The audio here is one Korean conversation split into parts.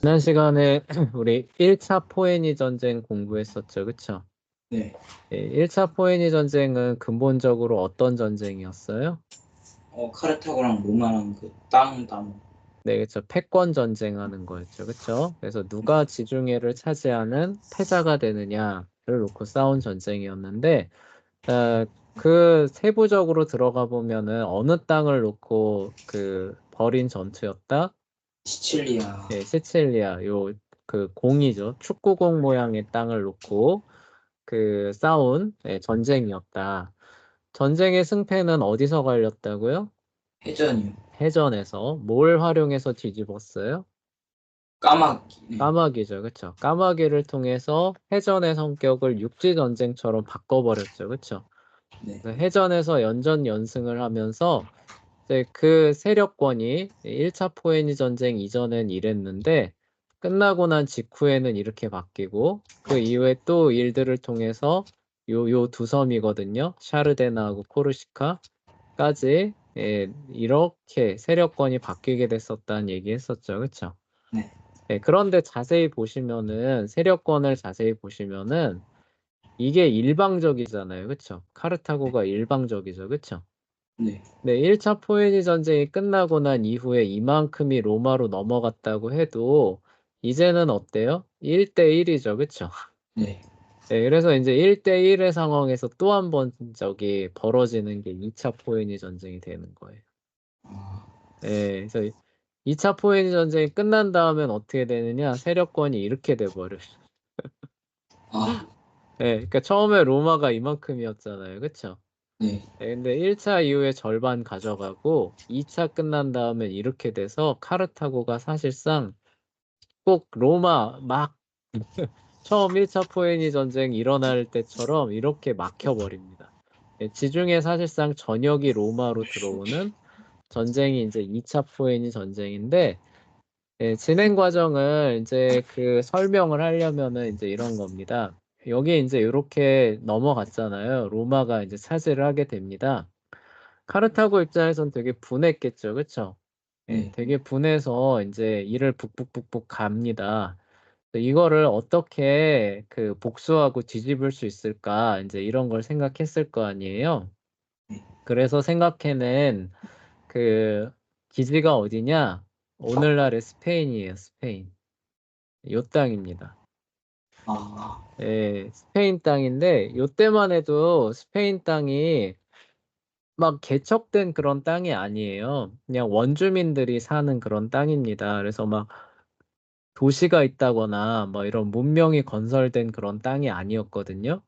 지난 시간에 우리 1차 포에니 전쟁 공부했었죠, 그쵸? 네. 1차 포에니 전쟁은 근본적으로 어떤 전쟁이었어요? 카르타고랑 로마랑 그 땅 따먹. 네, 그쵸. 패권 전쟁하는 거였죠, 그쵸? 그래서 누가 지중해를 차지하는 패자가 되느냐를 놓고 싸운 전쟁이었는데, 어, 그 세부적으로 들어가 보면은 어느 땅을 놓고 벌인 전투였다? 시칠리아. 네, 시칠리아, 그 공이죠. 축구공 모양의 땅을 놓고 싸운 전쟁이었다. 전쟁의 승패는 어디서 갈렸다고요? 해전이요. 해전에서 뭘 활용해서 뒤집었어요? 까마귀. 네. 까마귀죠, 그쵸? 까마귀를 통해서 해전의 성격을 육지 전쟁처럼 바꿔버렸죠, 그쵸? 네. 그래서 해전에서 연전 연승을 하면서 이제 그 세력권이 1차 포에니 전쟁 이전엔 이랬는데 끝나고 난 직후에는 이렇게 바뀌고 그 이후에 또 일들을 통해서 요 두 섬이거든요. 샤르데나하고 코르시카까지 이렇게 세력권이 바뀌게 됐었다는 얘기 했었죠. 그쵸? 네. 네, 그런데 자세히 보시면은 세력권을 자세히 보시면은 이게 일방적이잖아요. 그쵸? 카르타고가 일방적이죠. 그쵸? 네. 네, 1차 포에니 전쟁이 끝나고 난 이후에 이만큼이 로마로 넘어갔다고 해도 이제는 어때요? 1대1이죠. 그쵸? 네. 네, 그래서 이제 1대1의 상황에서 또 한 번 저기 벌어지는 게 2차 포에니 전쟁이 되는 거예요. 아, 네, 그래서 2차 포에니 전쟁이 끝난 다음엔 어떻게 되느냐? 세력권이 이렇게 돼버려요. 아, 네, 그러니까 처음에 로마가 이만큼이었잖아요. 그쵸? 네. 네, 근데 1차 이후에 절반 가져가고 2차 끝난 다음엔 이렇게 돼서 카르타고가 사실상 꼭 로마 막 처음 1차 포에니 전쟁 일어날 때처럼 이렇게 막혀버립니다. 네, 지중해 사실상 전역이 로마로 들어오는 전쟁이 이제 2차 포에니 전쟁인데 진행 과정을 이제 설명을 하려면은 이제 이런 겁니다. 여기 이제 이렇게 넘어갔잖아요. 로마가 이제 차지를 하게 됩니다. 카르타고 입장에선 되게 분했겠죠. 그쵸? 예, 네. 되게 분해서 이제 이를 북북북북 갑니다. 이거를 어떻게 복수하고 뒤집을 수 있을까? 이제 이런 걸 생각했을 거 아니에요. 네. 그래서 생각해낸 그 기지가 어디냐? 오늘날의 스페인이에요. 스페인. 요 땅입니다. 아, 예, 스페인 땅인데 요때만 해도 스페인 땅이 막 개척된 그런 땅이 아니에요. 그냥 원주민들이 사는 그런 땅입니다. 그래서 막 도시가 있다거나 뭐 이런 문명이 건설된 그런 땅이 아니었거든요.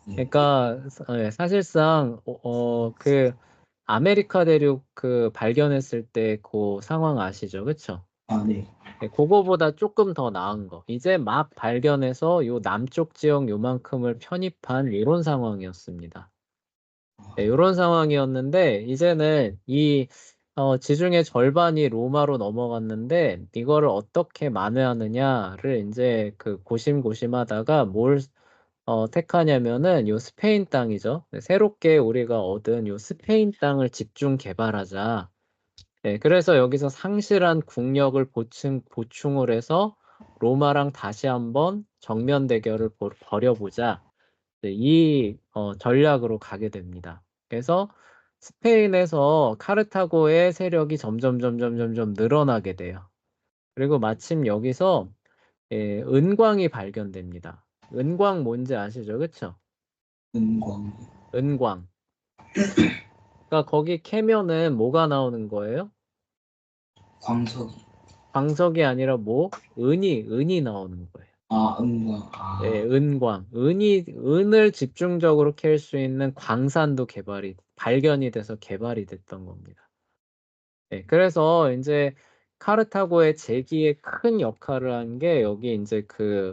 네. 그러니까 사실상 아메리카 대륙 발견했을 때 그 상황 아시죠? 그쵸? 아, 네. 네, 그거보다 조금 더 나은 거. 이제 막 발견해서 요 남쪽 지역 요만큼을 편입한 이런 상황이었습니다. 네, 이런 상황이었는데 이제는 지중해 절반이 로마로 넘어갔는데 이거를 어떻게 만회하느냐를 이제 고심고심하다가 뭘 택하냐면은 요 스페인 땅이죠. 네, 새롭게 우리가 얻은 요 스페인 땅을 집중 개발하자. 네, 그래서 여기서 상실한 국력을 보충을 해서 로마랑 다시 한번 정면 대결을 벌여보자. 네, 전략으로 가게 됩니다. 그래서 스페인에서 카르타고의 세력이 점점 늘어나게 돼요. 그리고 마침 여기서 은광이 발견됩니다. 은광 뭔지 아시죠? 그쵸? 은광. 은광. 그러니까 거기 캐면은 뭐가 나오는 거예요? 광석이. 광석이 아니라 뭐? 은이 나오는 거예요. 아, 은광. 네, 아, 은광. 은을 집중적으로 캘 수 있는 광산도 발견이 돼서 개발이 됐던 겁니다. 네, 그래서 이제 카르타고의 재기에 큰 역할을 한 게 여기 이제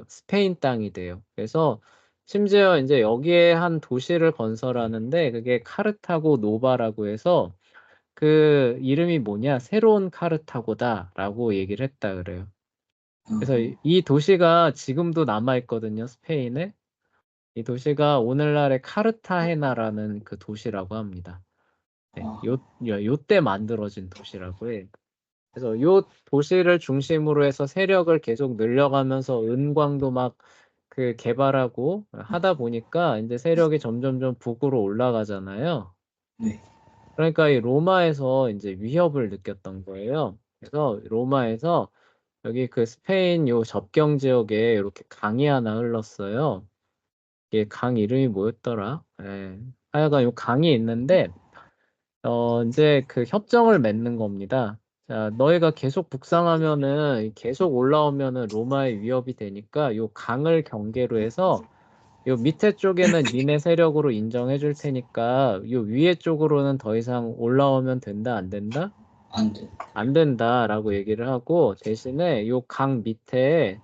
스페인 땅이 돼요. 그래서 심지어 이제 여기에 한 도시를 건설하는데 그게 카르타고 노바라고 해서 그 이름이 뭐냐? 새로운 카르타고다라고 얘기를 했다 그래요. 그래서 아, 이 도시가 지금도 남아 있거든요, 스페인에. 이 도시가 오늘날의 카르타헤나라는 그 도시라고 합니다. 네, 아, 요때 만들어진 도시라고 해. 그래서 요 도시를 중심으로 해서 세력을 계속 늘려가면서 은광도 막 그 개발하고 하다 보니까 이제 세력이 점점점 북으로 올라가잖아요. 네. 그러니까 이 로마에서 이제 위협을 느꼈던 거예요. 그래서 로마에서 여기 그 스페인 요 접경 지역에 이렇게 강이 하나 흘렀어요. 이게 강 이름이 뭐였더라? 예. 하여간 요 강이 있는데 이제 그 협정을 맺는 겁니다. 자, 너희가 계속 북상하면은 계속 올라오면은 로마의 위협이 되니까 요 강을 경계로 해서 요 밑에 쪽에는 니네 세력으로 인정해 줄 테니까 요 위에 쪽으로는 더 이상 올라오면 된다, 안 된다? 안 돼. 안 된다라고 얘기를 하고 대신에 요 강 밑에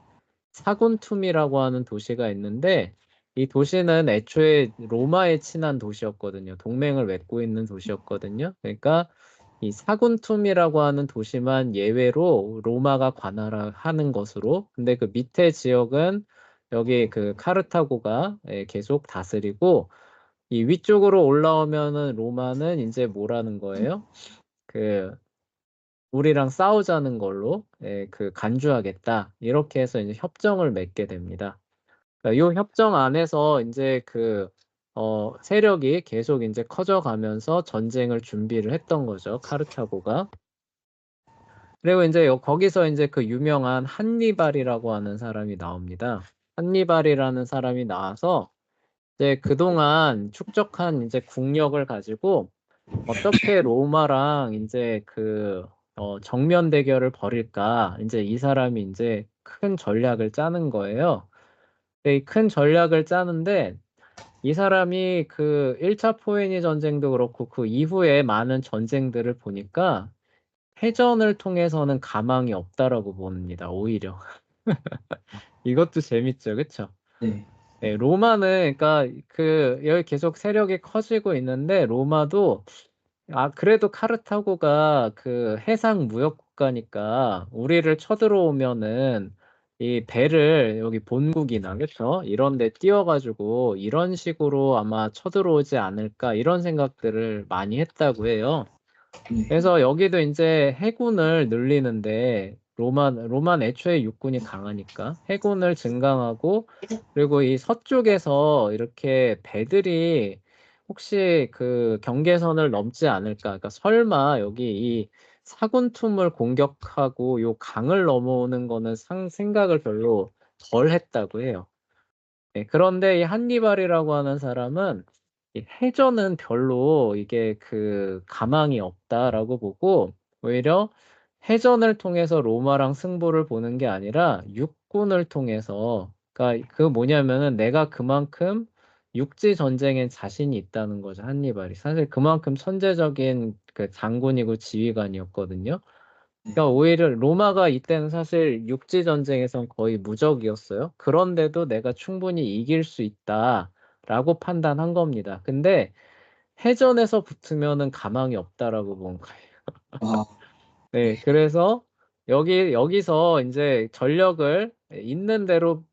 사군툼이라고 하는 도시가 있는데 이 도시는 애초에 로마에 친한 도시였거든요. 동맹을 맺고 있는 도시였거든요. 그러니까 이 사군툼이라고 하는 도시만 예외로 로마가 관할하는 것으로. 근데 그 밑에 지역은 여기 그 카르타고가 계속 다스리고 이 위쪽으로 올라오면은 로마는 이제 뭐라는 거예요? 그 우리랑 싸우자는 걸로 그 간주하겠다. 이렇게 해서 이제 협정을 맺게 됩니다. 이 협정 안에서 이제 그 세력이 계속 이제 커져가면서 전쟁을 준비를 했던 거죠. 카르타고가. 그리고 이제 거기서 이제 그 유명한 한니발이라고 하는 사람이 나옵니다. 한니발이라는 사람이 나와서 이제 그동안 축적한 이제 국력을 가지고 어떻게 로마랑 이제 그 정면 대결을 벌일까? 이제 이 사람이 이제 큰 전략을 짜는 거예요. 이 큰 전략을 짜는데 이 사람이 그 1차 포에니 전쟁도 그렇고 그 이후에 많은 전쟁들을 보니까 해전을 통해서는 가망이 없다라고 봅니다. 오히려. 이것도 재밌죠. 그쵸? 네. 네, 로마는 그러니까 그 여기 계속 세력이 커지고 있는데 로마도 그래도 카르타고가 그 해상 무역 국가니까 우리를 쳐들어오면은 이 배를 여기 본국이나 그쵸? 이런 데 띄워가지고 이런 식으로 아마 쳐들어오지 않을까 이런 생각들을 많이 했다고 해요. 네. 그래서 여기도 이제 해군을 늘리는데 로만 애초에 육군이 강하니까 해군을 증강하고 그리고 이 서쪽에서 이렇게 배들이 혹시 그 경계선을 넘지 않을까? 그러니까 설마 여기 이 사군툼을 공격하고 요 강을 넘어오는 거는 생각을 별로 덜 했다고 해요. 네, 그런데 이 한니발이라고 하는 사람은 이 해전은 별로 이게 그 가망이 없다라고 보고 오히려 해전을 통해서 로마랑 승부를 보는 게 아니라 육군을 통해서 그러니까 그 뭐냐면은 내가 그만큼 육지 전쟁에 자신이 있다는 거죠. 한니발이 사실 그만큼 천재적인 그 장군이고 지휘관이었거든요. 그러니까 오히려 로마가 이때는 사실 육지 전쟁에선 거의 무적이었어요. 그런데도 내가 충분히 이길 수 있다라고 판단한 겁니다. 근데 해전에서 붙으면은 가망이 없다라고 본 거예요. 아, 네, 그래서 여기서 이제 전력을 있는 대로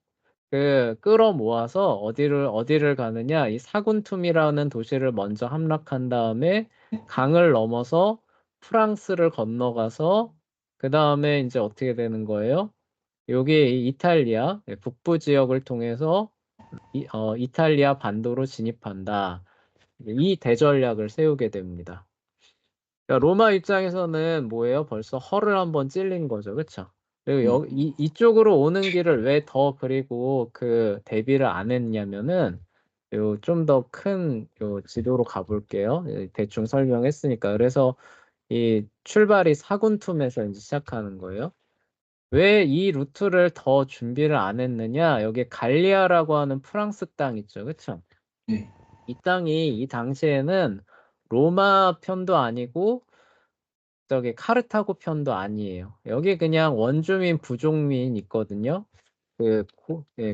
그 끌어모아서 어디를 가느냐? 이 사군툼이라는 도시를 먼저 함락한 다음에 강을 넘어서 프랑스를 건너가서 그 다음에 이제 어떻게 되는 거예요? 여기 이탈리아 북부 지역을 통해서 이탈리아 반도로 진입한다. 이 대전략을 세우게 됩니다. 그러니까 로마 입장에서는 뭐예요? 벌써 허를 한번 찔린 거죠. 그쵸? 그리고 네. 이쪽으로 오는 길을 왜 더 그리고 그 대비를 안 했냐면은 요 좀 더 큰 요 지도로 가볼게요. 대충 설명했으니까. 그래서 이 출발이 사군툼에서 이제 시작하는 거예요. 왜 이 루트를 더 준비를 안 했느냐? 여기 갈리아라고 하는 프랑스 땅 있죠. 그쵸? 네. 이 땅이 이 당시에는 로마 편도 아니고 저기 카르타고 편도 아니에요. 여기 그냥 원주민 부족민 있거든요.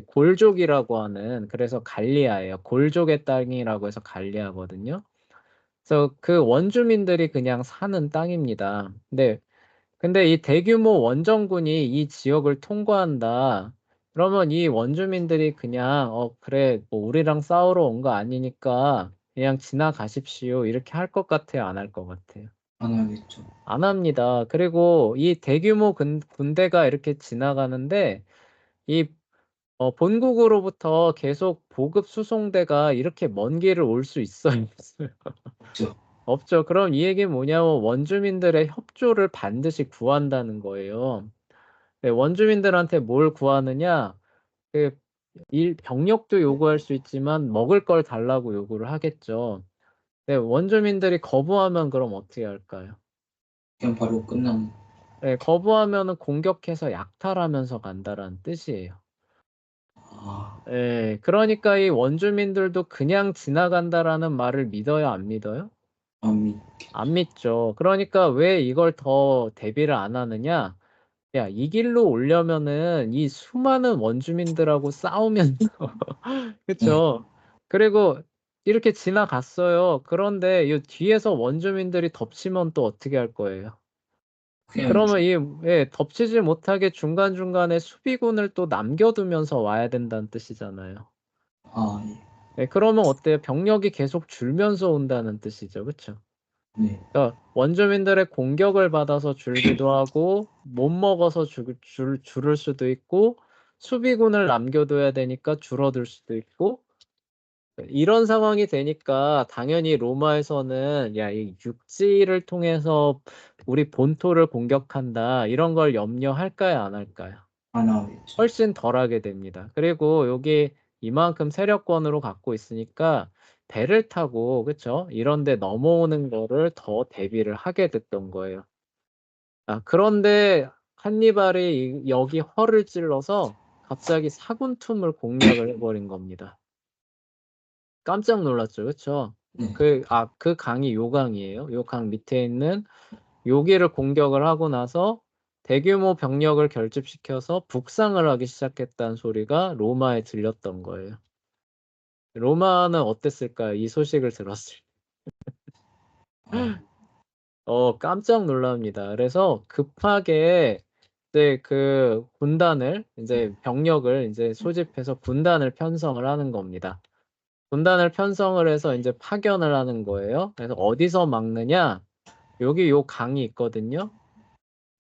골족이라고 하는 그래서 갈리아예요. 골족의 땅이라고 해서 갈리아거든요. 그래서 그 원주민들이 그냥 사는 땅입니다. 근데 이 대규모 원정군이 이 지역을 통과한다. 그러면 이 원주민들이 그냥 그래 뭐 우리랑 싸우러 온 거 아니니까 그냥 지나가십시오. 이렇게 할 것 같아요, 안 할 것 같아요? 안 하겠죠. 안 합니다. 그리고 이 대규모 군대가 이렇게 지나가는데 이 본국으로부터 계속 보급 수송대가 이렇게 먼 길을 올 수 있어요? 없죠. 없죠. 그럼 이 얘기는 뭐냐면 원주민들의 협조를 반드시 구한다는 거예요. 네, 원주민들한테 뭘 구하느냐? 그 병력도 요구할 수 있지만 먹을 걸 달라고 요구를 하겠죠. 네, 원주민들이 거부하면 그럼 어떻게 할까요? 그냥 바로 끝나는. 네, 거부하면은 공격해서 약탈하면서 간다라는 뜻이에요. 아, 네, 그러니까 이 원주민들도 그냥 지나간다라는 말을 믿어요, 안 믿어요? 안 믿겠죠. 안 믿죠. 그러니까 왜 이걸 더 대비를 안 하느냐? 야, 이 길로 오려면은 이 수많은 원주민들하고 싸우면서, 네, 그쵸? 그리고 이렇게 지나갔어요. 그런데 이 뒤에서 원주민들이 덮치면 또 어떻게 할 거예요? 그냥 그러면 덮치지 못하게 중간중간에 수비군을 또 남겨두면서 와야 된다는 뜻이잖아요. 아, 예. 네, 그러면 어때요? 병력이 계속 줄면서 온다는 뜻이죠. 그쵸? 네, 그러니까 원주민들의 공격을 받아서 줄기도 하고 못 먹어서 줄을 수도 있고 수비군을 남겨둬야 되니까 줄어들 수도 있고 이런 상황이 되니까 당연히 로마에서는 야, 이 육지를 통해서 우리 본토를 공격한다 이런 걸 염려할까요, 안 할까요? 안 하겠죠. 훨씬 덜하게 됩니다. 그리고 여기 이만큼 세력권으로 갖고 있으니까 배를 타고 그쵸? 이런 데 넘어오는 거를 더 대비를 하게 됐던 거예요. 그런데 한니발이 여기 허를 찔러서 갑자기 사군툼을 공략을 해버린 겁니다. 깜짝 놀랐죠. 그쵸? 네, 그 강이 요 강이에요. 요 강 밑에 있는 여기를 공격을 하고 나서 대규모 병력을 결집시켜서 북상을 하기 시작했다는 소리가 로마에 들렸던 거예요. 로마는 어땠을까요? 이 소식을 들었을 아, 때. 깜짝 놀랍니다. 그래서 급하게 이제 그 군단을 이제 병력을 이제 소집해서 군단을 편성을 하는 겁니다. 군단을 편성을 해서 이제 파견을 하는 거예요. 그래서 어디서 막느냐? 여기 요 강이 있거든요.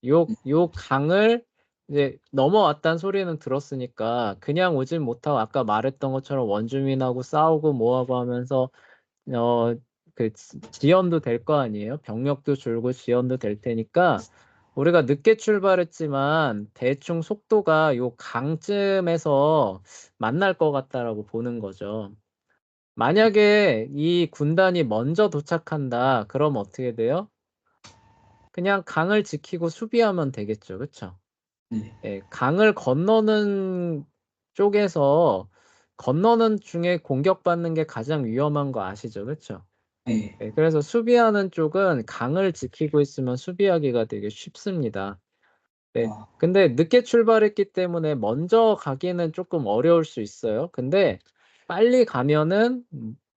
요 강을 이제 넘어왔다는 소리는 들었으니까 그냥 오진 못하고 아까 말했던 것처럼 원주민하고 싸우고 뭐하고 하면서 어 그 지연도 될 거 아니에요. 병력도 줄고 지연도 될 테니까 우리가 늦게 출발했지만 대충 속도가 요 강쯤에서 만날 것 같다라고 보는 거죠. 만약에 이 군단이 먼저 도착한다. 그럼 어떻게 돼요? 그냥 강을 지키고 수비하면 되겠죠. 그쵸? 네, 강을 건너는 쪽에서 건너는 중에 공격받는 게 가장 위험한 거 아시죠? 그쵸? 네, 그래서 수비하는 쪽은 강을 지키고 있으면 수비하기가 되게 쉽습니다. 네. 아, 근데 늦게 출발했기 때문에 먼저 가기는 조금 어려울 수 있어요. 근데 빨리 가면은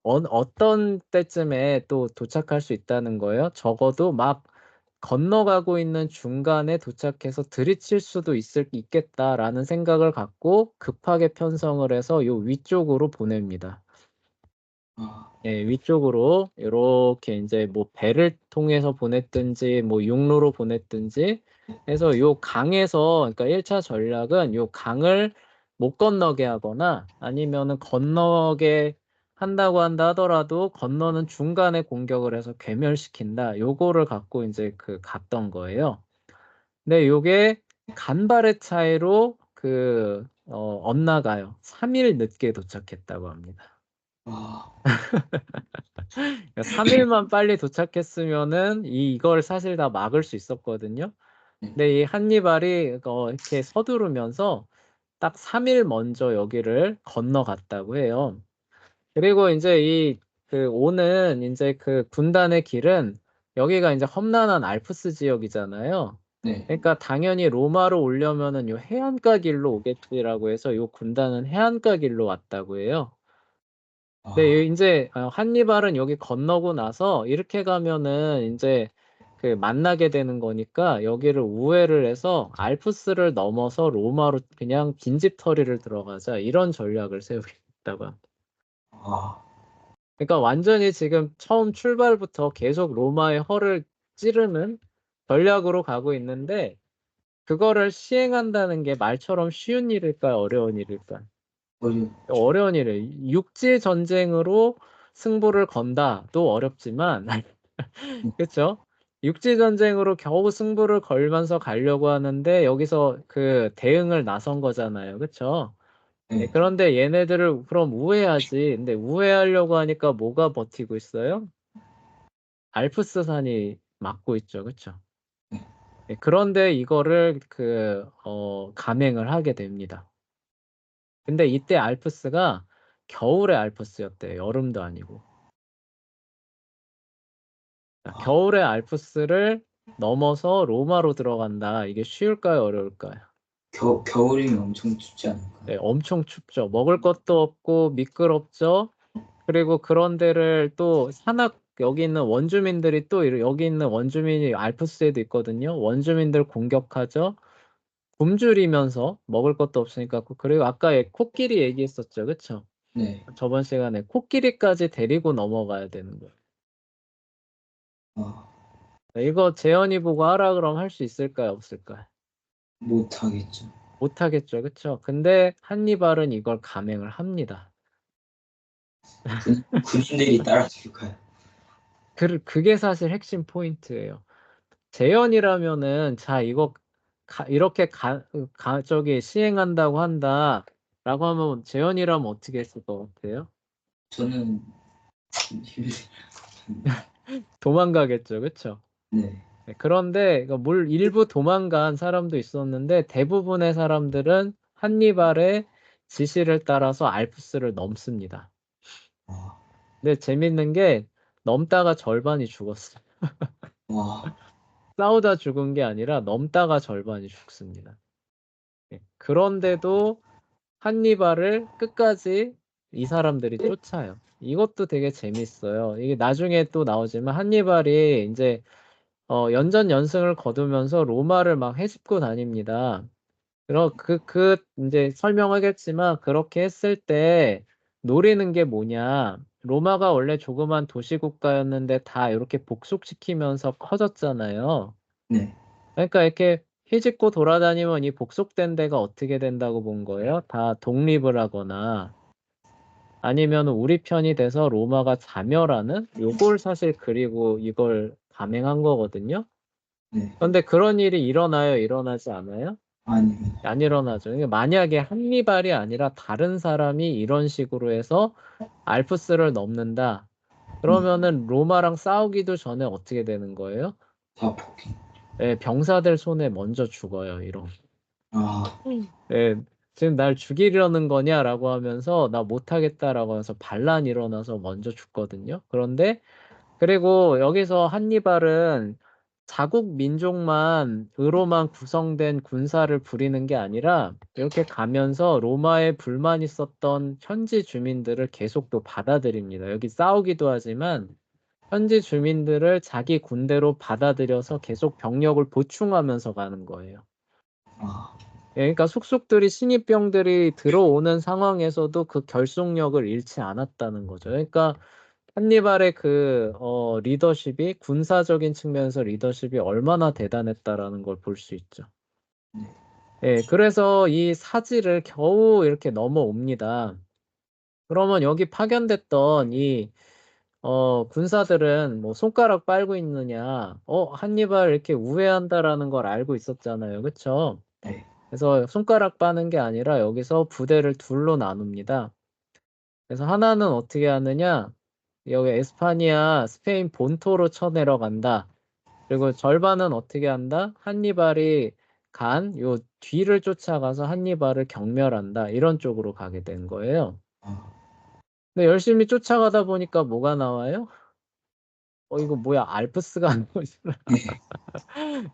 어떤 때쯤에 또 도착할 수 있다는 거예요. 적어도 막 건너가고 있는 중간에 도착해서 들이칠 수도 있겠다라는 생각을 갖고 급하게 편성을 해서 요 위쪽으로 보냅니다. 아, 위쪽으로 이렇게 이제 뭐 배를 통해서 보냈든지 뭐 육로로 보냈든지 해서 요 강에서 그러니까 1차 전략은 요 강을 못 건너게 하거나 아니면은 건너게 한다고 한다 하더라도 건너는 중간에 공격을 해서 괴멸시킨다. 요거를 갖고 이제 갔던 거예요. 근데 요게 간발의 차이로 엇나가요. 3일 늦게 도착했다고 합니다. 아, 3일만 빨리 도착했으면은 이걸 사실 다 막을 수 있었거든요. 네, 근데 이 한니발이 이렇게 서두르면서 딱 3일 먼저 여기를 건너갔다고 해요. 그리고 이제 오는 이제 그 군단의 길은 여기가 이제 험난한 알프스 지역이잖아요. 네, 그러니까 당연히 로마로 오려면은 요 해안가 길로 오겠지라고 해서 요 군단은 해안가 길로 왔다고 해요. 네, 아, 이제 한니발은 여기 건너고 나서 이렇게 가면은 이제 만나게 되는 거니까 여기를 우회를 해서 알프스를 넘어서 로마로 그냥 빈집털이를 들어가자 이런 전략을 세우겠다고 합니다. 아, 그러니까 완전히 지금 처음 출발부터 계속 로마의 허를 찌르는 전략으로 가고 있는데 그거를 시행한다는 게 말처럼 쉬운 일일까요? 어려운 일일까요? 어려. 어려운 일이에요. 육지 전쟁으로 승부를 건다도 어렵지만 그렇죠? 육지 전쟁으로 겨우 승부를 걸면서 가려고 하는데 여기서 그 대응을 나선 거잖아요. 그렇죠? 네, 네. 그런데 얘네들을 그럼 우회하지. 근데 우회하려고 하니까 뭐가 버티고 있어요? 알프스산이 막고 있죠. 그렇죠? 네. 네, 그런데 이거를 감행을 하게 됩니다. 근데 이때 알프스가 겨울의 알프스였대요. 여름도 아니고. 자, 겨울의 알프스를 넘어서 로마로 들어간다. 이게 쉬울까요? 어려울까요? 겨울이면 엄청 춥지 않을까? 네, 엄청 춥죠. 먹을 것도 없고 미끄럽죠. 그리고 그런 데를 또 여기 있는 원주민들이 또 여기 있는 원주민이 알프스에도 있거든요. 원주민들 공격하죠. 굶주리면서 먹을 것도 없으니까. 그리고 아까 코끼리 얘기했었죠. 그쵸? 네. 저번 시간에 코끼리까지 데리고 넘어가야 되는 거예요. 아, 이거 재현이 보고 하라 그러면 할 수 있을까요? 없을까요? 못하겠죠. 못하겠죠. 그쵸? 근데 한니발은 이걸 감행을 합니다. 군인들이 따라줄까요? 그게 사실 핵심 포인트예요. 재현이라면은 자 이거 이렇게 저기 시행한다고 한다 라고 하면 재현이라면 어떻게 했을 것 같아요? 저는 도망가겠죠. 그쵸? 네. 네, 그런데 일부 도망간 사람도 있었는데 대부분의 사람들은 한니발의 지시를 따라서 알프스를 넘습니다. 아, 근데 재밌는 게 넘다가 절반이 죽었어요. 와, 싸우다 죽은 게 아니라 넘다가 절반이 죽습니다. 네, 그런데도 한니발을 끝까지 이 사람들이 쫓아요. 이것도 되게 재밌어요. 이게 나중에 또 나오지만 한니발이 이제 연전연승을 거두면서 로마를 막 헤집고 다닙니다. 이제 설명하겠지만 그렇게 했을 때 노리는 게 뭐냐. 로마가 원래 조그만 도시국가였는데 다 이렇게 복속시키면서 커졌잖아요. 네. 그러니까 이렇게 휘짓고 돌아다니면 이 복속된 데가 어떻게 된다고 본 거예요? 다 독립을 하거나 아니면 우리 편이 돼서 로마가 자멸하는 요걸 사실 그리고 이걸 감행한 거거든요. 네. 그런데 그런 일이 일어나요? 일어나지 않아요? 아닙니다. 안 일어나죠. 그러니까 만약에 한니발이 아니라 다른 사람이 이런 식으로 해서 알프스를 넘는다. 네. 그러면은 로마랑 싸우기도 전에 어떻게 되는 거예요? 다 폭행. 예, 병사들 손에 먼저 죽어요. 아, 예, 지금 날 죽이려는 거냐라고 하면서 나 못하겠다라고 해서 반란이 일어나서 먼저 죽거든요. 그리고 여기서 한니발은 자국 민족만으로만 구성된 군사를 부리는 게 아니라 이렇게 가면서 로마에 불만 있었던 현지 주민들을 계속 또 받아들입니다. 여기 싸우기도 하지만 현지 주민들을 자기 군대로 받아들여서 계속 병력을 보충하면서 가는 거예요. 아, 예, 그러니까 속속들이 신입병들이 들어오는 상황에서도 그 결속력을 잃지 않았다는 거죠. 그러니까 한니발의 리더십이 군사적인 측면에서 리더십이 얼마나 대단했다라는 걸 볼 수 있죠. 네. 예, 그래서 이 사지를 겨우 이렇게 넘어옵니다. 그러면 여기 파견됐던 군사들은 뭐 손가락 빨고 있느냐, 한니발 이렇게 우회한다라는 걸 알고 있었잖아요. 그쵸? 네. 그래서 손가락 빠는 게 아니라 여기서 부대를 둘로 나눕니다. 그래서 하나는 어떻게 하느냐? 여기 에스파니아 스페인 본토로 쳐내려간다. 그리고 절반은 어떻게 한다? 한니발이 요 뒤를 쫓아가서 한니발을 경멸한다. 이런 쪽으로 가게 된 거예요. 아, 근데 열심히 쫓아가다 보니까 뭐가 나와요? 이거 뭐야? 알프스가 안 보이잖아. 네.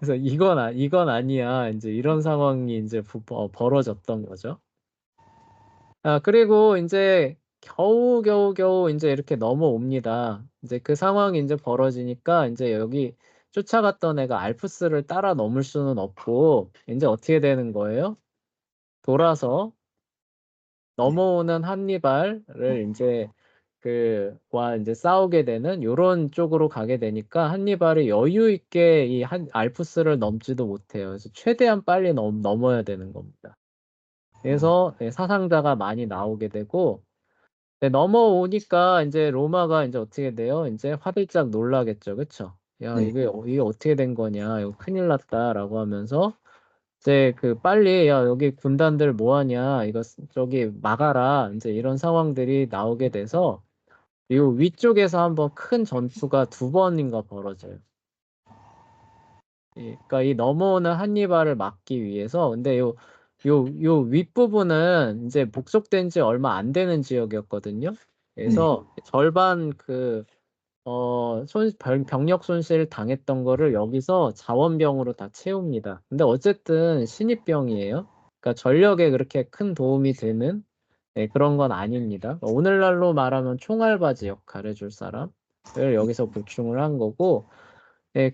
그래서 이건 아니야. 이제 이런 상황이 이제 벌어졌던 거죠. 그리고 이제 겨우 이제 이렇게 넘어옵니다. 이제 그 상황이 이제 벌어지니까 이제 여기 쫓아갔던 애가 알프스를 따라 넘을 수는 없고 이제 어떻게 되는 거예요? 돌아서 넘어오는 한니발을 이제 와 이제 싸우게 되는 요런 쪽으로 가게 되니까 한니발이 여유 있게 이 알프스를 넘지도 못해요. 그래서 최대한 빨리 넘어야 되는 겁니다. 그래서 사상자가 많이 나오게 되고 넘어오니까 이제 로마가 이제 어떻게 돼요? 이제 화들짝 놀라겠죠, 그쵸? 야, 네. 이게 어떻게 된 거냐? 이거 큰일 났다라고 하면서 이제 빨리 야 여기 군단들 뭐 하냐? 이거 저기 막아라. 이제 이런 상황들이 나오게 돼서 이 위쪽에서 한번 큰 전투가 2번인가 벌어져요. 그러니까 이 넘어오는 한니발을 막기 위해서 근데 요 윗부분은 이제 복속된 지 얼마 안 되는 지역이었거든요. 그래서 절반 병력 손실 당했던 거를 여기서 자원병으로 다 채웁니다. 근데 어쨌든 신입병이에요. 그러니까 전력에 그렇게 큰 도움이 되는 그런 건 아닙니다. 오늘날로 말하면 총알바지 역할을 해줄 사람을 여기서 보충을 한 거고,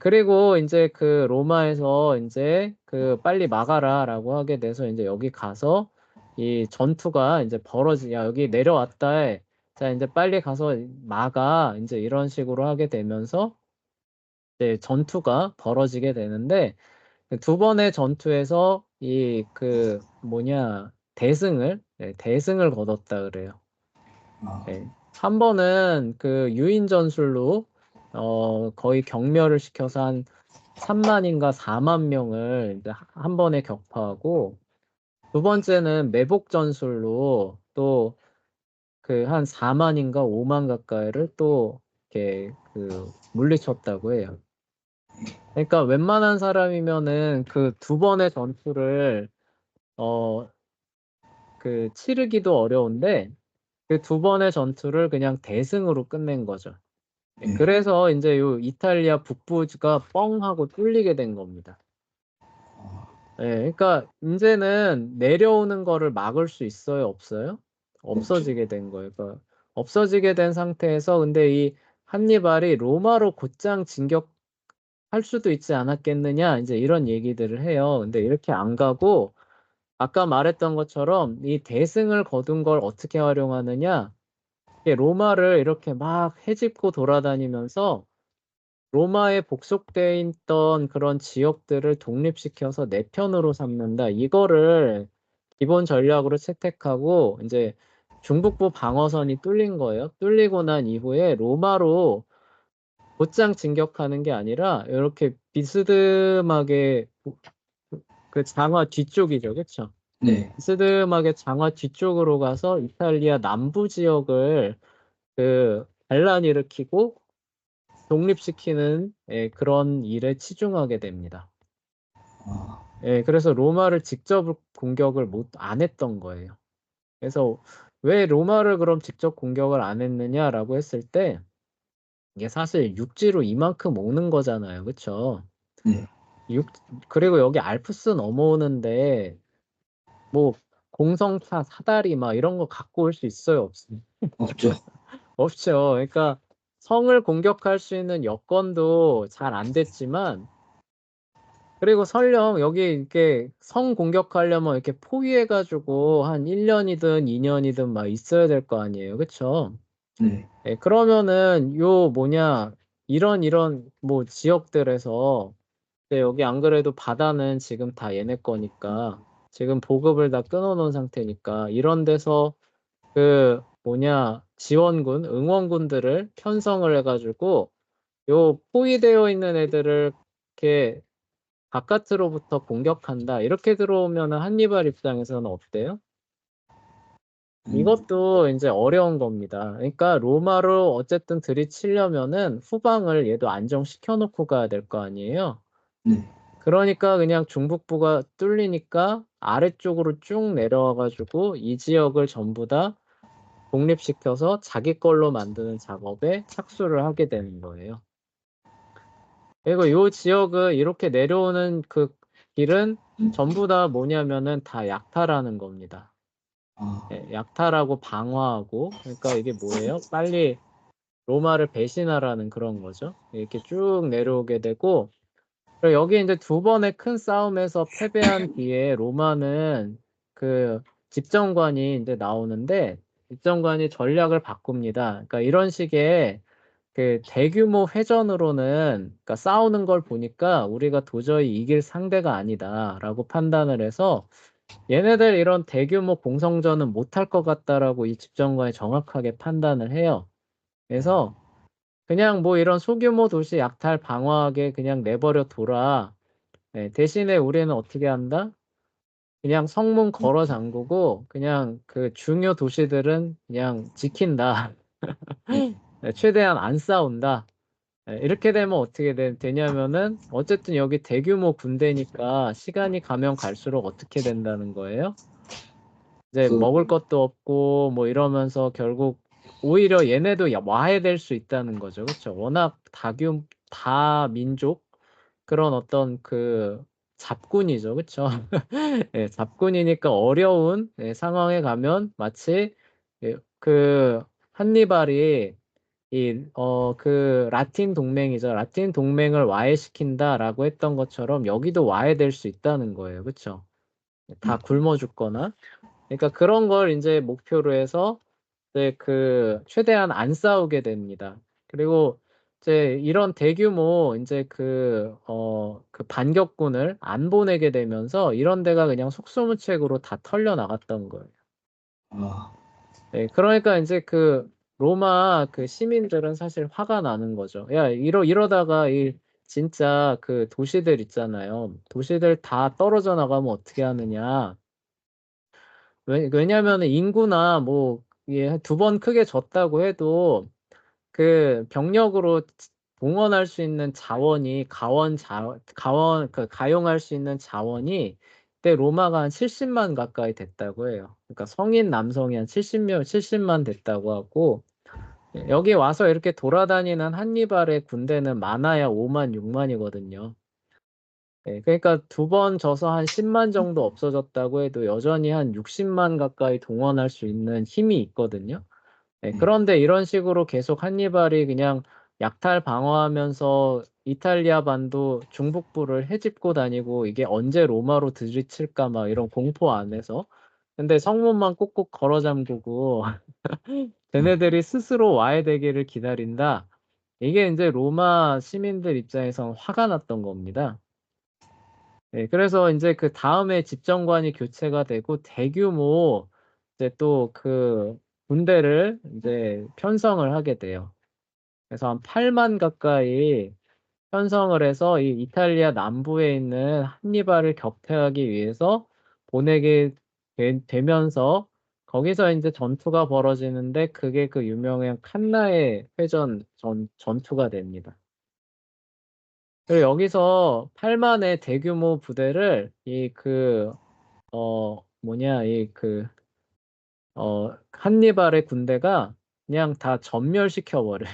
그리고 이제 로마에서 이제 빨리 막아라라고 하게 돼서 이제 여기 가서 이 전투가 이제 야, 여기 내려왔다 해. 자, 이제 빨리 가서 막아. 이제 이런 식으로 하게 되면서 이제 전투가 벌어지게 되는데, 2번의 전투에서 대승을 거뒀다 그래요. 한 번은 유인 전술로 거의 경멸을 시켜서 한 3만인가 4만 명을 이제 한 번에 격파하고, 2번째는 매복 전술로 또 한 4만인가 5만 가까이를 또 이렇게 물리쳤다고 해요. 그러니까 웬만한 사람이면은 2번의 전투를 치르기도 어려운데 2번의 전투를 그냥 대승으로 끝낸 거죠. 그래서 이제 요 이탈리아 북부가 뻥 하고 뚫리게 된 겁니다. 그러니까 이제는 내려오는 거를 막을 수 있어요, 없어요? 없어지게 된 거예요. 그러니까 없어지게 된 상태에서 근데 이 한니발이 로마로 곧장 진격할 수도 있지 않았겠느냐, 이제 이런 얘기들을 해요. 근데 이렇게 안 가고 아까 말했던 것처럼 이 대승을 거둔 걸 어떻게 활용하느냐, 로마를 이렇게 막 헤집고 돌아다니면서 로마에 복속돼 있던 그런 지역들을 독립시켜서 내 편으로 삼는다. 이거를 기본 전략으로 채택하고 이제 중북부 방어선이 뚫린 거예요. 뚫리고 난 이후에 로마로 곧장 진격하는 게 아니라 이렇게 비스듬하게 장화 뒤쪽이죠. 그렇죠? 네. 비스듬하게 장화 뒤쪽으로 가서 이탈리아 남부 지역을 반란 일으키고 독립시키는 그런 일에 치중하게 됩니다. 그래서 로마를 직접 공격을 안 했던 거예요. 그래서 왜 로마를 그럼 직접 공격을 안 했느냐라고 했을 때 이게 사실 육지로 이만큼 오는 거잖아요. 그쵸? 네. 그리고 여기 알프스 넘어오는데 뭐 공성차 사다리 막 이런 거 갖고 올 수 있어요? 없어요? 없죠. 없죠. 그러니까 성을 공격할 수 있는 여건도 잘 안 됐지만 그리고 설령 여기 이렇게 성 공격하려면 이렇게 포위해가지고 한 1년이든 2년이든 막 있어야 될 거 아니에요. 그쵸? 네. 그러면은 이런 뭐 지역들에서 여기 안 그래도 바다는 지금 다 얘네 거니까 지금 보급을 다 끊어놓은 상태니까 이런 데서 지원군, 응원군들을 편성을 해가지고 요 포위되어 있는 애들을 이렇게 바깥으로부터 공격한다. 이렇게 들어오면은 한니발 입장에서는 어때요? 이것도 이제 어려운 겁니다. 그러니까 로마로 어쨌든 들이치려면은 후방을 얘도 안정시켜 놓고 가야 될 거 아니에요. 네. 그러니까 그냥 중북부가 뚫리니까 아래쪽으로 쭉 내려와가지고 이 지역을 전부 다 독립시켜서 자기 걸로 만드는 작업에 착수를 하게 되는 거예요. 그리고 이 지역을 이렇게 내려오는 길은 전부 다 뭐냐면은 다 약탈하는 겁니다. 약탈하고 방어하고, 그러니까 이게 뭐예요? 빨리 로마를 배신하라는 그런 거죠. 이렇게 쭉 내려오게 되고, 그리고 여기 이제 2번의 큰 싸움에서 패배한 뒤에 로마는 집정관이 이제 나오는데, 집정관이 전략을 바꿉니다. 그러니까 이런 식의 그 대규모 회전으로는 그러니까 싸우는 걸 보니까 우리가 도저히 이길 상대가 아니다라고 판단을 해서 얘네들 이런 대규모 공성전은 못할 것 같다라고 이 집정관이 정확하게 판단을 해요. 그래서 그냥 뭐 이런 소규모 도시 약탈 방어하게 그냥 내버려 둬라. 네, 대신에 우리는 어떻게 한다? 그냥 성문 걸어 잠그고 그냥 그 중요 도시들은 그냥 지킨다. 네, 최대한 안 싸운다. 네, 이렇게 되면 어떻게 되냐면은 어쨌든 여기 대규모 군대니까 시간이 가면 갈수록 어떻게 된다는 거예요? 이제 그, 먹을 것도 없고 뭐 이러면서 결국 오히려 얘네도 와해될 수 있다는 거죠. 그렇죠? 워낙 다민족 그런 어떤 그 잡군이죠. 그렇죠? 예, 잡군이니까 어려운 예, 상황에 가면 마치 예, 그 한니발이 그 라틴 동맹이죠. 라틴 동맹을 와해시킨다라고 했던 것처럼 여기도 와해될 수 있다는 거예요. 그렇죠? 다 굶어 죽거나. 그러니까 그런 걸 이제 목표로 해서 이제 그 최대한 안 싸우게 됩니다. 그리고 이제 이런 대규모 이제 그 반격군을 안 보내게 되면서 이런 데가 그냥 속수무책으로 다 털려 나갔던 거예요. 아, 네, 그러니까 이제 그 로마 그 시민들은 사실 화가 나는 거죠. 야, 이러다가 이 진짜 그 도시들 있잖아요. 도시들 다 떨어져 나가면 어떻게 하느냐. 왜냐면은 인구나 뭐, 예, 두 번 크게 졌다고 해도 그 병력으로 동원할 수 있는 자원이 가용할 수 있는 자원이 그때 로마가 한 70만 가까이 됐다고 해요. 그러니까 성인 남성이 한 70만 됐다고 하고 예, 여기 와서 이렇게 돌아다니는 한니발의 군대는 많아야 5만, 6만이거든요. 예, 그러니까 두 번 져서 한 10만 정도 없어졌다고 해도 여전히 한 60만 가까이 동원할 수 있는 힘이 있거든요. 네, 네. 그런데 이런 식으로 계속 한니발이 그냥 약탈 방어하면서 이탈리아 반도 중북부를 헤집고 다니고 이게 언제 로마로 들이칠까 막 이런 공포 안에서 근데 성문만 꾹꾹 걸어 잠그고 쟤네들이 스스로 와해되기를 기다린다. 이게 이제 로마 시민들 입장에선 화가 났던 겁니다. 네, 그래서 이제 그 다음에 집정관이 교체가 되고 대규모 이제 또 그 군대를 이제 편성을 하게 돼요. 그래서 한 8만 가까이 편성을 해서 이 이탈리아 남부에 있는 한니발을 격퇴하기 위해서 보내게 되면서 거기서 이제 전투가 벌어지는데 그게 그 유명한 칸나의 회전 전투가 됩니다. 그리고 여기서 8만의 대규모 부대를 한니발의 군대가 그냥 다 전멸시켜 버려요.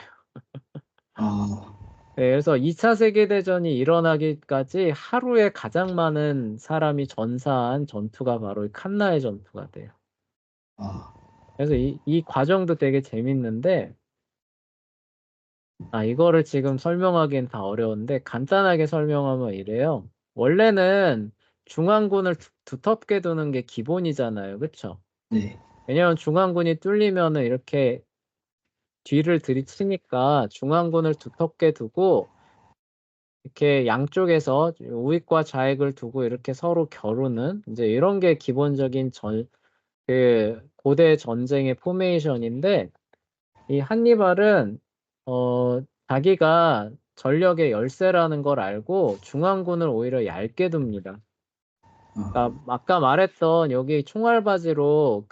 아, 네, 그래서 2차 세계대전이 일어나기까지 하루에 가장 많은 사람이 전사한 전투가 바로 이 칸나의 전투가 돼요. 아, 그래서 이 과정도 되게 재밌는데, 이거를 지금 설명하기엔 다 어려운데, 간단하게 설명하면 이래요. 원래는 중앙군을 두텁게 두는 게 기본이잖아요. 그쵸? 네. 왜냐면 중앙군이 뚫리면은 이렇게 뒤를 들이치니까 중앙군을 두텁게 두고, 이렇게 양쪽에서 우익과 좌익을 두고 이렇게 서로 겨루는 이제 이런 게 기본적인 그 고대 전쟁의 포메이션인데 이 한니발은 자기가 전력의 열세라는 걸 알고 중앙군을 오히려 얇게 둡니다. 아, 그러니까 아까 말했던 여기 총알바지로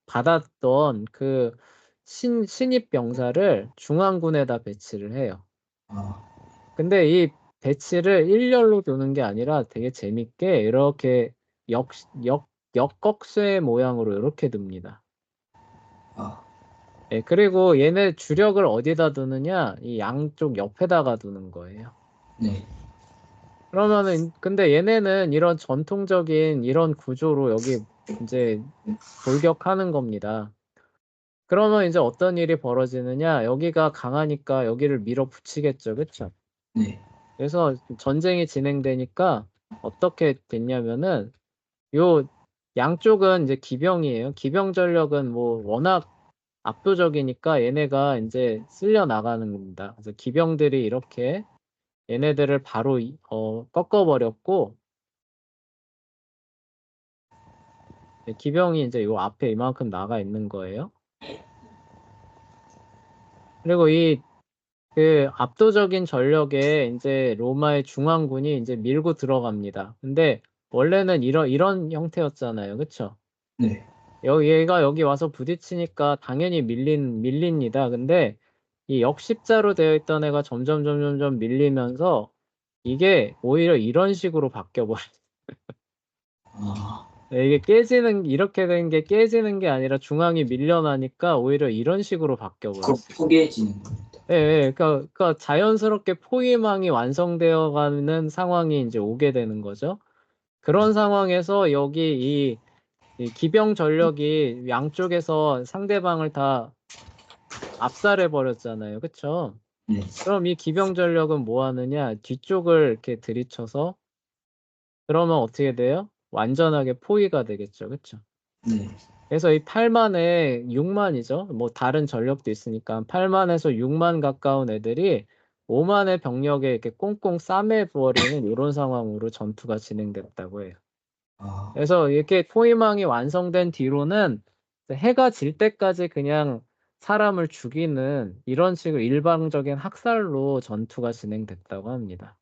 받았던 그 신입 병사를 중앙군에다 배치를 해요. 아, 근데 이 배치를 일렬로 두는 게 아니라 되게 재밌게 이렇게 역, 역곡쇠 모양으로 이렇게 둡니다. 아, 예, 그리고 얘네 주력을 어디다 두느냐? 이 양쪽 옆에다가 두는 거예요. 네. 그러면은, 근데 얘네는 이런 전통적인 이런 구조로 여기 이제 돌격하는 겁니다. 그러면 이제 어떤 일이 벌어지느냐? 여기가 강하니까 여기를 밀어붙이겠죠. 그쵸? 네. 그래서 전쟁이 진행되니까 어떻게 됐냐면은 요 양쪽은 이제 기병이에요. 기병 전력은 뭐 워낙 압도적이니까 얘네가 이제 쓸려 나가는 겁니다. 그래서 기병들이 이렇게 얘네들을 바로 꺾어버렸고, 기병이 이제 요 앞에 이만큼 나가 있는 거예요. 그리고 그 압도적인 전력에 이제 로마의 중앙군이 이제 밀고 들어갑니다. 근데 원래는 이런 형태였잖아요. 그쵸? 네. 얘가 여기 와서 부딪히니까 당연히 밀립니다. 근데 이 역십자로 되어 있던 애가 점점 밀리면서 이게 오히려 이런 식으로 바뀌어버려요. 아, 이게 이렇게 된 게 깨지는 게 아니라 중앙이 밀려나니까 오히려 이런 식으로 바뀌어버렸어요. 포개해지는 겁니다. 예, 예, 그러니까 자연스럽게 포위망이 완성되어 가는 상황이 이제 오게 되는 거죠. 그런 상황에서 여기 이 기병 전력이 양쪽에서 상대방을 다 압살해 버렸잖아요. 그쵸? 네. 그럼 이 기병 전력은 뭐 하느냐? 뒤쪽을 이렇게 들이쳐서 그러면 어떻게 돼요? 완전하게 포위가 되겠죠. 그쵸? 네. 그래서 이 8만에 6만이죠. 뭐 다른 전력도 있으니까 8만에서 6만 가까운 애들이 5만의 병력에 이렇게 꽁꽁 싸매버리는 이런 상황으로 전투가 진행됐다고 해요. 아, 그래서 이렇게 포위망이 완성된 뒤로는 해가 질 때까지 그냥 사람을 죽이는 이런 식으로 일방적인 학살로 전투가 진행됐다고 합니다.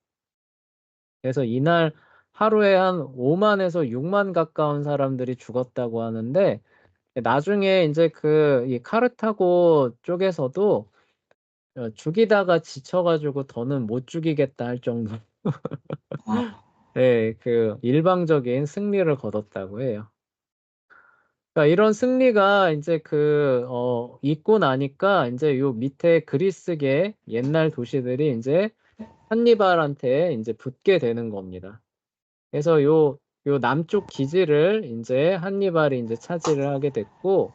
그래서 이날 하루에 한 5만에서 6만 가까운 사람들이 죽었다고 하는데 나중에 이제 이 카르타고 쪽에서도 죽이다가 지쳐가지고 더는 못 죽이겠다 할 정도. 아, 네, 그 일방적인 승리를 거뒀다고 해요. 그러니까 이런 승리가 이제 있고 나니까 이제 요 밑에 그리스계 옛날 도시들이 이제 한니발한테 이제 붙게 되는 겁니다. 그래서 요 남쪽 기지를 이제 한니발이 이제 차지를 하게 됐고,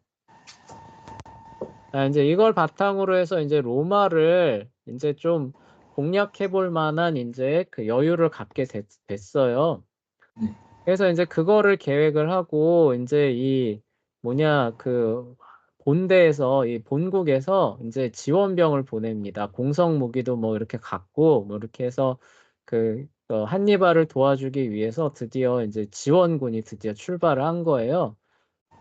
이제 이걸 바탕으로 해서 이제 로마를 이제 좀 공략해 볼 만한 이제 그 여유를 갖게 됐어요. 네. 그래서 이제 그거를 계획을 하고 이제 이 뭐냐 그 본대에서 이 본국에서 이제 지원병을 보냅니다. 공성 무기도 뭐 이렇게 갖고 뭐 이렇게 해서 한니발을 도와주기 위해서 드디어 이제 지원군이 드디어 출발을 한 거예요.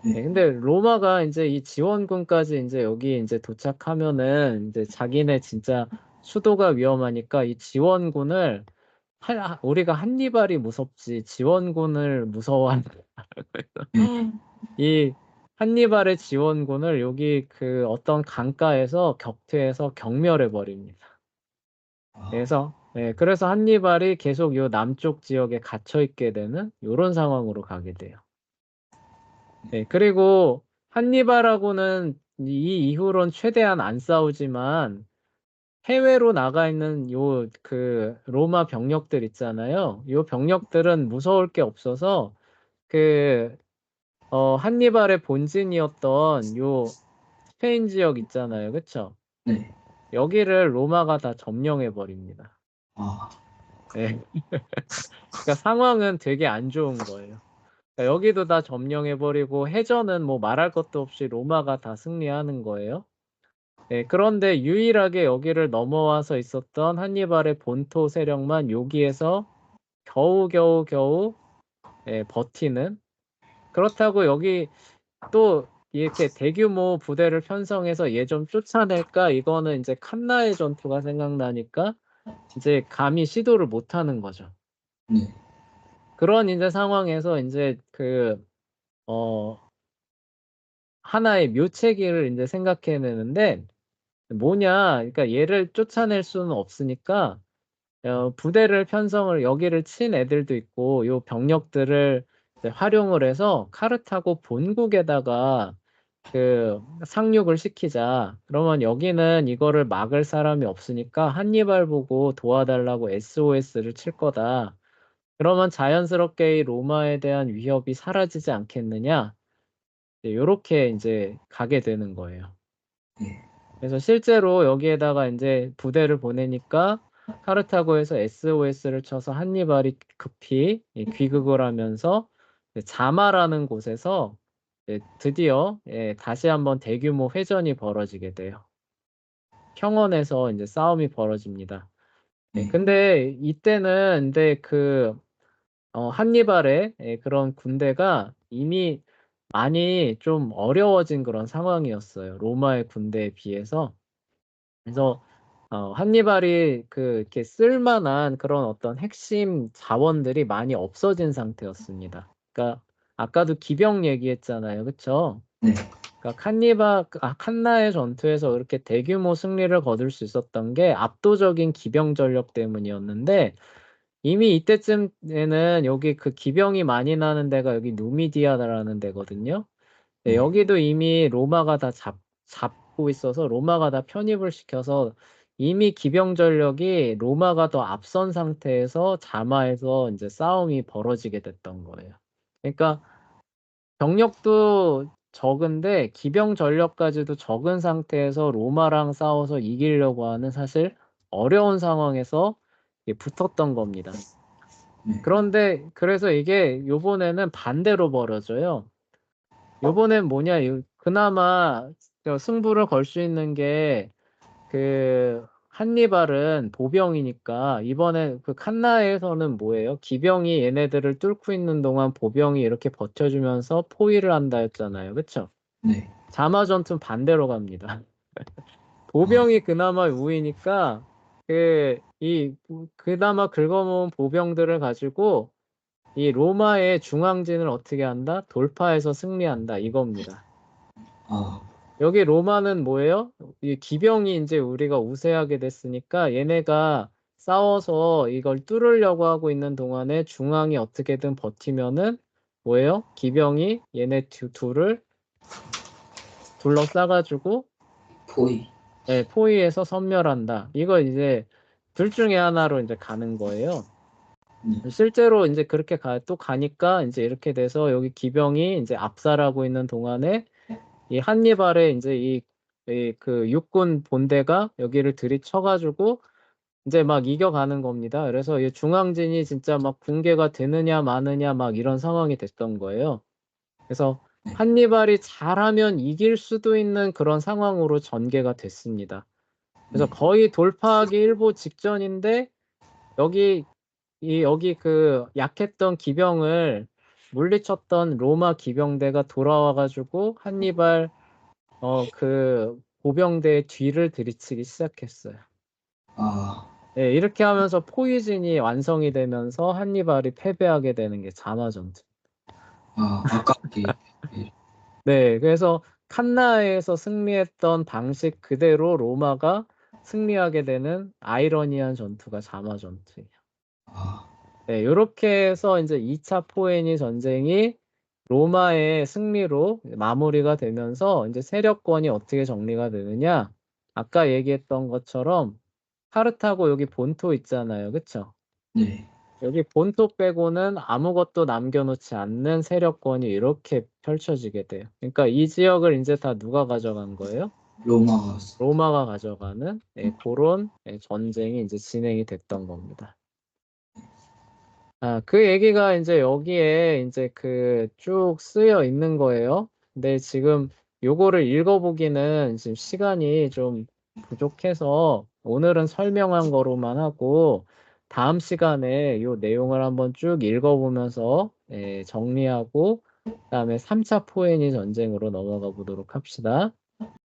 네, 네. 근데 로마가 이제 이 지원군까지 이제 여기 이제 도착하면은 이제 자기네 진짜 수도가 위험하니까 이 지원군을 우리가 한니발이 무섭지 지원군을 무서워한 이 한니발의 지원군을 여기 그 어떤 강가에서 격퇴해서 경멸해 버립니다. 아, 그래서 한니발이 계속 요 남쪽 지역에 갇혀 있게 되는 이런 상황으로 가게 돼요. 네, 그리고 한니발하고는 이 이후론 최대한 안 싸우지만 해외로 나가 있는 로마 병력들 있잖아요. 요 병력들은 무서울 게 없어서 한니발의 본진이었던 요 스페인 지역 있잖아요. 그쵸? 네. 여기를 로마가 다 점령해 버립니다. 아, 네. 그러니까 상황은 되게 안 좋은 거예요. 그러니까 여기도 다 점령해 버리고 해전은 뭐 말할 것도 없이 로마가 다 승리하는 거예요. 네, 그런데 유일하게 여기를 넘어와서 있었던 한니발의 본토 세력만 여기에서 겨우 버티는. 그렇다고 여기 또 이렇게 대규모 부대를 편성해서 얘 좀 쫓아낼까? 이거는 이제 칸나의 전투가 생각나니까 이제 감히 시도를 못 하는 거죠. 네. 그런 이제 상황에서 이제 어, 하나의 묘체기를 이제 생각해내는데 뭐냐? 그러니까 얘를 쫓아낼 수는 없으니까 부대를 편성을 여기를 친 애들도 있고 요 병력들을 이제 활용을 해서 카르타고 본국에다가 상륙을 시키자. 그러면 여기는 이거를 막을 사람이 없으니까 한니발 보고 도와달라고 SOS를 칠 거다. 그러면 자연스럽게 이 로마에 대한 위협이 사라지지 않겠느냐? 요렇게 이제 가게 되는 거예요. 네. 그래서 실제로 여기에다가 이제 부대를 보내니까 카르타고에서 SOS를 쳐서 한니발이 급히 귀국을 하면서 자마라는 곳에서 드디어 다시 한번 대규모 회전이 벌어지게 돼요. 평원에서 이제 싸움이 벌어집니다. 네. 근데 이때는 근데 한니발의 그런 군대가 이미 많이 좀 어려워진 그런 상황이었어요. 로마의 군대에 비해서. 그래서 한니발이 이렇게 쓸만한 그런 어떤 핵심 자원들이 많이 없어진 상태였습니다. 그러니까 아까도 기병 얘기했잖아요. 그쵸? 네. 그러니까 칸나의 전투에서 그렇게 대규모 승리를 거둘 수 있었던 게 압도적인 기병 전력 때문이었는데 이미 이때쯤에는 여기 그 기병이 많이 나는 데가 여기 누미디아라는 데거든요. 네, 네. 여기도 이미 로마가 다 잡고 있어서 로마가 다 편입을 시켜서 이미 기병 전력이 로마가 더 앞선 상태에서 자마에서 이제 싸움이 벌어지게 됐던 거예요. 그러니까 병력도 적은데 기병 전력까지도 적은 상태에서 로마랑 싸워서 이기려고 하는 사실 어려운 상황에서 붙었던 겁니다. 네. 그런데 그래서 이게 요번에는 반대로 벌어져요. 요번엔 뭐냐, 그나마 승부를 걸 수 있는 게 한니발은 보병이니까 이번에 칸나에서는 뭐예요? 기병이 얘네들을 뚫고 있는 동안 보병이 이렇게 버텨주면서 포위를 한다 했잖아요. 그쵸? 네. 자마 전투는 반대로 갑니다. 아, 보병이 그나마 우위니까 그나마 긁어모은 보병들을 가지고 이 로마의 중앙진을 어떻게 한다? 돌파해서 승리한다. 이겁니다. 아, 여기 로마는 뭐예요? 이 기병이 이제 우리가 우세하게 됐으니까 얘네가 싸워서 이걸 뚫으려고 하고 있는 동안에 중앙이 어떻게든 버티면은 뭐예요? 기병이 얘네 둘을 둘러싸가지고 포위. 포위해서 섬멸한다. 이거 이제 둘 중에 하나로 이제 가는 거예요. 네. 실제로 이제 그렇게 또 가니까 이제 이렇게 돼서 여기 기병이 이제 압살하고 있는 동안에 이 한니발의 이제 그 육군 본대가 여기를 들이쳐가지고 이제 막 이겨가는 겁니다. 그래서 이 중앙진이 진짜 막 붕괴가 되느냐 마느냐 막 이런 상황이 됐던 거예요. 그래서 네. 한니발이 잘하면 이길 수도 있는 그런 상황으로 전개가 됐습니다. 그래서 네. 거의 돌파하기 일보 직전인데 여기 약했던 기병을 물리쳤던 로마 기병대가 돌아와가지고 한니발 보병대의 뒤를 들이치기 시작했어요. 아, 네, 이렇게 하면서 포유진이 완성이 되면서 한니발이 패배하게 되는 게 자마전투. 아깝게. 네. 네, 그래서 칸나에서 승리했던 방식 그대로 로마가 승리하게 되는 아이러니한 전투가 자마전투예요. 아, 네, 이렇게 해서 이제 2차 포에니 전쟁이 로마의 승리로 마무리가 되면서 이제 세력권이 어떻게 정리가 되느냐? 아까 얘기했던 것처럼 카르타고 여기 본토 있잖아요. 그쵸? 네. 여기 본토 빼고는 아무것도 남겨놓지 않는 세력권이 이렇게 펼쳐지게 돼요. 그러니까 이 지역을 이제 다 누가 가져간 거예요? 로마가. 로마가 가져가는 그런 전쟁이 이제 진행이 됐던 겁니다. 그 얘기가 이제 여기에 이제 쭉 쓰여 있는 거예요. 근데 지금 요거를 읽어보기는 지금 시간이 좀 부족해서 오늘은 설명한 거로만 하고 다음 시간에 요 내용을 한번 쭉 읽어보면서 정리하고 그다음에 3차 포에니 전쟁으로 넘어가 보도록 합시다.